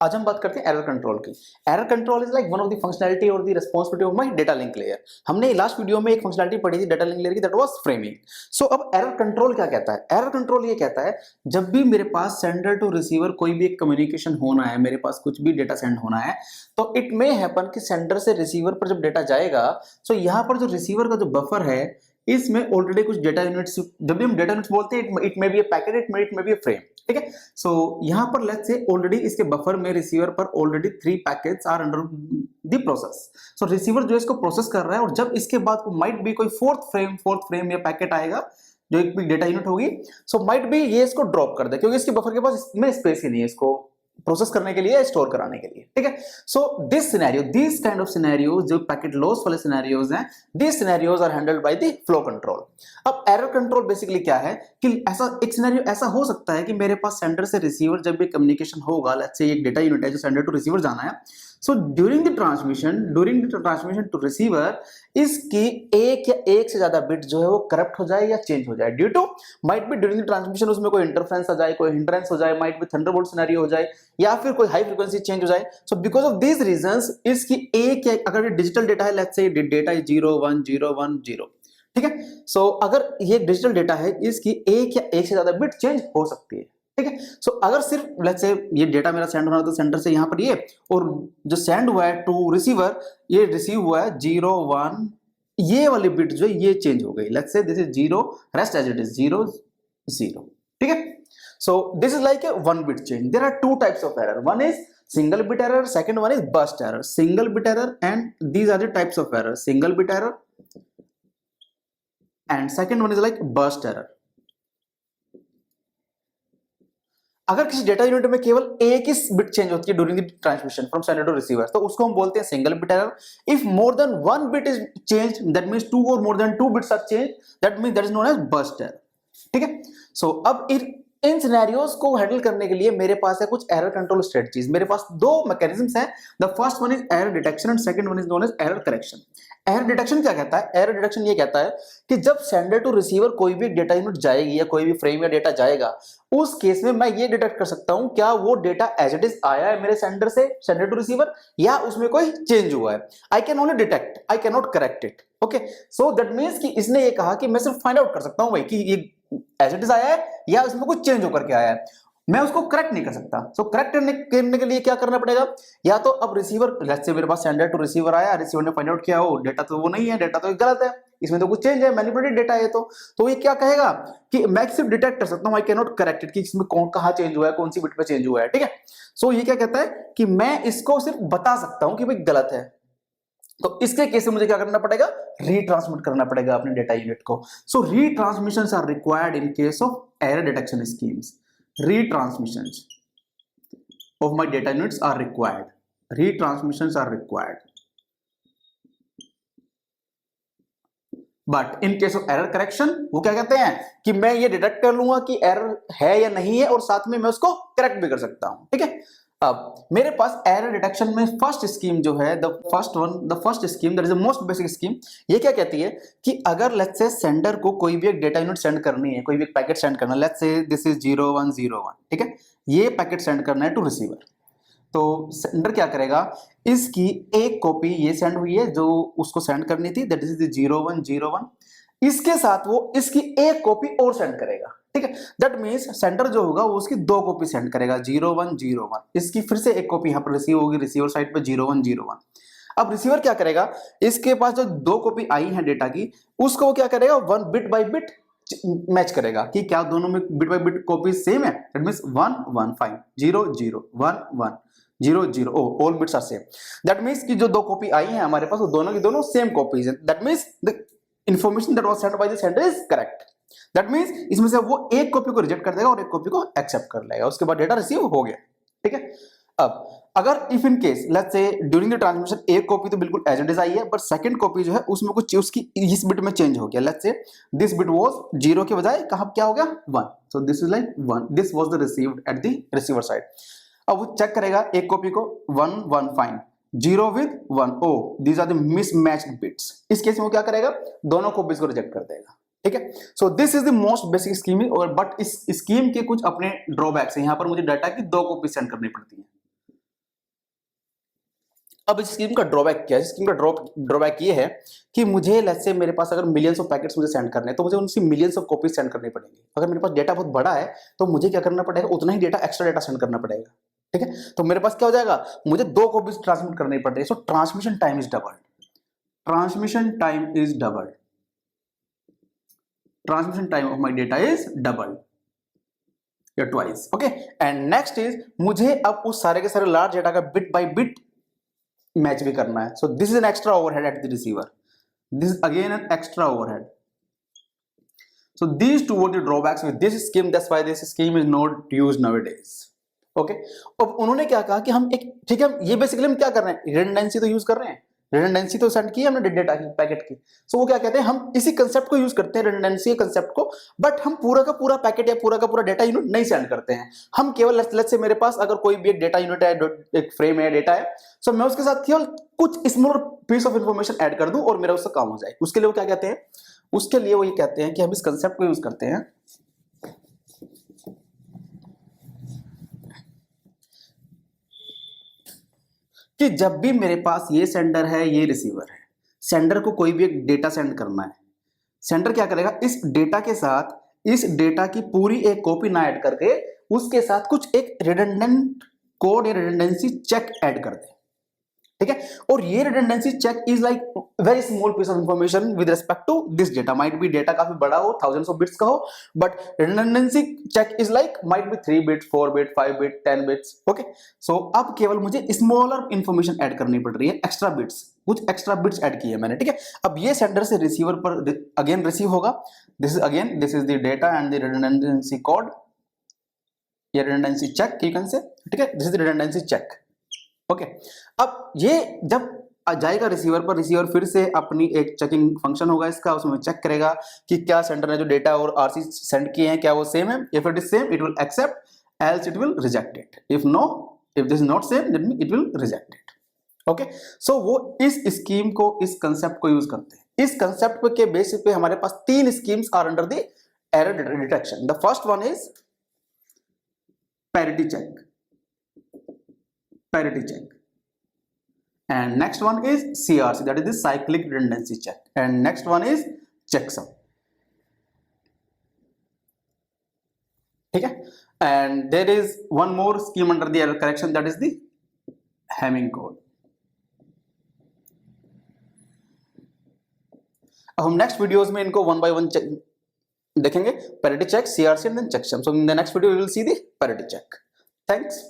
आज हम बात करते हैं एरर कंट्रोल की। Error control is like one of the functionality और the responsibility of my data link layer. हमने लास्ट वीडियो में एक फंक्शनैलिटी पढ़ी थी डेटा लिंक लेयर की, दैट वाज फ्रेमिंग। सो अब एरर कंट्रोल क्या कहता है? एरर कंट्रोल ये कहता है जब भी मेरे पास सेंडर टू रिसीवर कोई भी एक कम्युनिकेशन होना है, मेरे पास कुछ भी डेटा सेंड होना है, तो इट मे हैपन कि सेंडर से रिसीवर पर जब डेटा जाएगा, सो यहाँ पर जो रिसीवर का जो बफर है इसमें ऑलरेडी कुछ डेटा यूनिट्स, जब भी हम डेटा यूनिट्स बोलते हैं it may be A packet, it may be a frame, ठीक है। सो यहां पर लेट्स से ऑलरेडी इसके बफर में रिसीवर पर already 3 packets are under the process. So receiver जो इसको प्रोसेस कर रहा है और जब इसके बाद माइट भी कोई फोर्थ फ्रेम या पैकेट आएगा जो एक भी डेटा यूनिट होगी, सो माइट भी ये इसको ड्रॉप कर दे क्योंकि इसके बफर के पास इसमें स्पेस ही नहीं है इसको प्रोसेस करने के लिए, स्टोर कराने के लिए, ठीक है। So this scenario, this kind of scenarios जो पैकेट लॉस वाले सिनेरियोज हैं, this scenarios are handled by the flow control. अब एरर कंट्रोल बेसिकली क्या है कि ऐसा एक सिनेरियो ऐसा हो सकता है कि मेरे पास सेंडर से रिसीवर जब भी कम्युनिकेशन होगा, लेट्स से एक डेटा यूनिट है जो सेंडर टू रिसीवर जाना है, so during the transmission to receiver इसकी एक या एक से ज्यादा बिट जो है वो करप्ट हो जाए या चेंज हो जाए, due to might be during the transmission उसमें कोई इंटरफेरेंस आ जाए, कोई हिंड्रेंस हो जाए, माइट बी थंडरबोल्ट सिनेरियो हो जाए या फिर कोई हाई फ्रीक्वेंसी चेंज हो जाए। So because of these reasons इसकी एक या अगर डिजिटल डेटा है, लेट्स से डेटा इज 01010, ठीक है। सो अगर ये डिजिटल डेटा है इसकी एक या एक से ज्यादा बिट चेंज हो सकती है, ठीक है। सो अगर सिर्फ लेट्स से ये डेटा मेरा सेंड होना है तो सेंडर से यहां पर ये, और जो सेंड हुआ है टू रिसीवर ये रिसीव हुआ है 01, ये वाली बिट जो ये चेंज हो गई, let's say this is 0, rest as it is 0 0, ठीक है। So this is like a one bit change. There are two types of error, one is single bit error, second one is burst error, single bit error, and these are the types of error, single bit error and second one is like burst error। अगर किसी data unit में केवल एक ही bit change होती है during the transmission from sender to receiver, तो उसको हम बोलते हैं single bit error. If more than one bit is change, that means two और more than two bits are change, that means that is known as burst error, ठीक है। सो अब इन scenarios को हैंडल करने के लिए मेरे पास है कुछ एरर कंट्रोल स्ट्रेटजीज। मेरे पास दो मैकेनिज्म्स हैं। The first one is error detection and second one is known as error correction. Error detection क्या कहता है? एरर डिटेक्शन ये कहता है कि जब सेंडर टू रिसीवर कोई भी डेटा यूनिट जाएगी या कोई भी फ्रेम या डेटा जाएगा, उस केस में मैं ये डिटेक्ट कर सकता हूं क्या वो डेटा एज इट इज आया है मेरे सेंडर से सेंडर टू रिसीवर या उसमें कोई चेंज हुआ है। I can only detect, I can not correct it, okay. So that means कि इसने ये कहा कि मैं सिर्फ फाइंड आउट कर सकता हूं भाई कि ये एज इट इज आया है या उसमें कुछ चेंज होकर के आया है, मैं उसको करेक्ट नहीं कर सकता। सो करेक्ट करने के लिए क्या करना पड़ेगा? या तो अब रिसीवर, लेट्स से मेरे पास सेंडर टू रिसीवर आया, रिसीवर ने फाइंड आउट किया हो डेटा तो वो नहीं है, डेटा तो गलत है, इसमें तो कुछ चेंज है, मैनिपुलेटेड डेटा है, तो ये क्या कहेगा कि मैं सिर्फ डिटेक्ट कर सकता हूं, I can not correct it कि इसमें कौन कहां चेंज हुआ है, कौन सी बिट पे चेंज हुआ है, ठीक है। सो ये क्या कहता है कि मैं इसको सिर्फ बता सकता हूं कि भाई गलत है। तो इसके केस में मुझे क्या करना पड़ेगा? रीट्रांसमिट करना पड़ेगा अपने डेटा यूनिट को। So retransmissions are required in case of error detection schemes. Retransmissions of my data units are required. Retransmissions are required. But in case of error correction, वो क्या कहते हैं कि मैं ये डिटेक्ट कर लूंगा कि एरर है या नहीं है और साथ में मैं उसको करेक्ट भी कर सकता हूं, ठीक है। अब मेरे पास एरर डिटेक्शन में फर्स्ट स्कीम जो है, the first scheme that is the most basic scheme, ये क्या कहती है कि अगर लेट्स से सेंडर को कोई भी एक डेटा यूनिट सेंड करनी है, कोई भी एक पैकेट सेंड करना है, लेट्स से दिस इज 0101, ठीक है, ये पैकेट सेंड करना है टू रिसीवर, तो सेंडर क्या करेगा, इसकी एक कॉपी ये सेंड हुई है जो उसको सेंड करनी थी, दैट इज 0101, इसके साथ वो इसकी एक कॉपी और सेंड करेगा, ठीक है। दैट मींस सेंडर जो होगा वो उसकी दो कॉपी सेंड करेगा 0101, इसकी फिर से एक कॉपी यहां पर रिसीव होगी रिसीवर साइड पे 0101। अब रिसीवर क्या करेगा, इसके पास जो दो कॉपी आई है डेटा की, उसको वो क्या करेगा, one bit by bit match करेगा कि क्या दोनों में bit by bit copy same है। That means 1 1 5 0 0 1 1 0 0, all bits are same. That means कि जो दो कॉपी आई है हमारे पास वो दोनों की दोनों सेम कॉपीज है। That means the information that was sent by the sender is correct. That means इसमें से वो एक कॉपी को रिजेक्ट कर देगा और एक कॉपी को एक्सेप्ट कर लेगा, उसके बाद डेटा रिसीव हो गया, ठीक है। अब अगर if in case let's say during the transmission एक कॉपी तो बिल्कुल एज इट इज आई है, बट सेकंड कॉपी जो है उसमें कुछ उसकी इस बिट में चेंज हो गया, let's say this bit was 0 के बजाय कहां क्या हो गया 1, so this is like 1, this was the received at the receiver side. अब वो चेक करेगा एक कॉपी को 1 1 fine, 0 with 1, oh these are the mismatched bits. इस केस में वो क्या करेगा, दोनों कॉपीज को रिजेक्ट कर देगा, ठीक है। So this is the most basic scheme. और बट इस स्कीम के कुछ अपने ड्रॉबैक्स हैं। यहां पर मुझे डाटा की दो कॉपी सेंड करनी पड़ती है, अब इस स्कीम का ड्रॉबैक क्या है? इस स्कीम का ड्रॉबैक ये है कि मुझे लेट्स से मेरे पास अगर मिलियंस ऑफ पैकेट्स मुझे सेंड करने हैं तो मुझे उनसे मिलियंस ऑफ कॉपीज सेंड करनी पड़ेंगी। अगर मेरे पास डेटा बहुत बड़ा है तो मुझे क्या करना पड़ेगा, उतना ही डेटा एक्स्ट्रा डेटा सेंड करना पड़ेगा। ठीक है, तो मेरे पास क्या हो जाएगा, मुझे 2 कॉपीज ट्रांसमिट करनी पड़ रही है। So transmission time is double, transmission time is double, transmission time of my data is double या twice. Okay, and next is मुझे अब उस सारे के सारे लार्ज डेटा का बिट बाय बिट मैच भी करना है। So this is an extra overhead at the receiver, this is again an extra overhead. So these two were the drawbacks with this scheme. That's why this scheme is not used nowadays. Okay? अब उन्होंने क्या कहा कि हम एक, ठीक है, ये बेसिकली हम क्या कर रहे हैं, रिडंडेंसी तो यूज कर रहे हैं, रिडंडेंसी तो सेंड की है हमने डेटा की पैकेट की। सो वो क्या कहते हैं, हम इसी कंसेप्ट को यूज करते हैं, रिडंडेंसी के कंसेप्ट को, बट हम पूरा का पूरा पैकेट या पूरा का पूरा डेटा यूनिट नहीं सेंड करते हैं। हम केवल लेट्स से मेरे पास अगर कोई भी एक डेटा यूनिट है, एक फ्रेम है, डेटा है, सो मैं उसके साथ केवल कुछ small piece of information add कर दूं और मेरा उससे काम हो जाए। उसके लिए वो क्या कहते हैं, उसके लिए वो ये कहते हैं कि हम इस कंसेप्ट को यूज करते हैं कि जब भी मेरे पास ये सेंडर है, ये रिसीवर है, सेंडर को कोई भी एक डेटा सेंड करना है, सेंडर क्या करेगा, इस डेटा के साथ इस डेटा की पूरी एक कॉपी ना ऐड करके उसके साथ कुछ एक रिडंडेंट कोड या रिडंडेंसी चेक ऐड कर दे। ठीक है, और ये redundancy check is like very small piece of information with respect to this data. Might be data काफी बड़ा हो, थाउजेंड्स ऑफ बिट्स का हो, but redundancy check is like might be 3 bit, 4 bit, 5 bit, 10 bits. Okay, so अब केवल मुझे smaller information add करनी पड़ रही है, एक्स्ट्रा बिट्स, कुछ एक्स्ट्रा बिट्स ऐड किए मैंने। ठीक है, अब ये सेंडर से रिसीवर पर अगेन रिसीव होगा। This is the data and the redundancy code या redundancy check you can say. ठीक है, this is the redundancy check. Okay, अब ये जब जाएगा रिसीवर पर, रिसीवर फिर से अपनी एक चेकिंग फंक्शन होगा इसका, उसमें चेक करेगा कि क्या सेंडर ने जो डेटा और आरसी सेंड किए हैं क्या वो सेम है। If it is same it will accept, else it will reject it. If no, if this is not same then it will reject it. Okay, so वो इस स्कीम को, इस कंसेप्ट को यूज करते हैं। इस कंसेप्ट के बेसिस पे हमारे पास 3 schemes are under the error detection. The first one is parity check, parity check, and next one is CRC, that is the cyclic redundancy check, and next one is checksum. ठीक है, and there is one more scheme under the error correction, that is the Hamming code. अब हम next videos में इनको one by one देखेंगे, parity check, CRC and then checksum. So in the next video we will see the parity check. Thanks.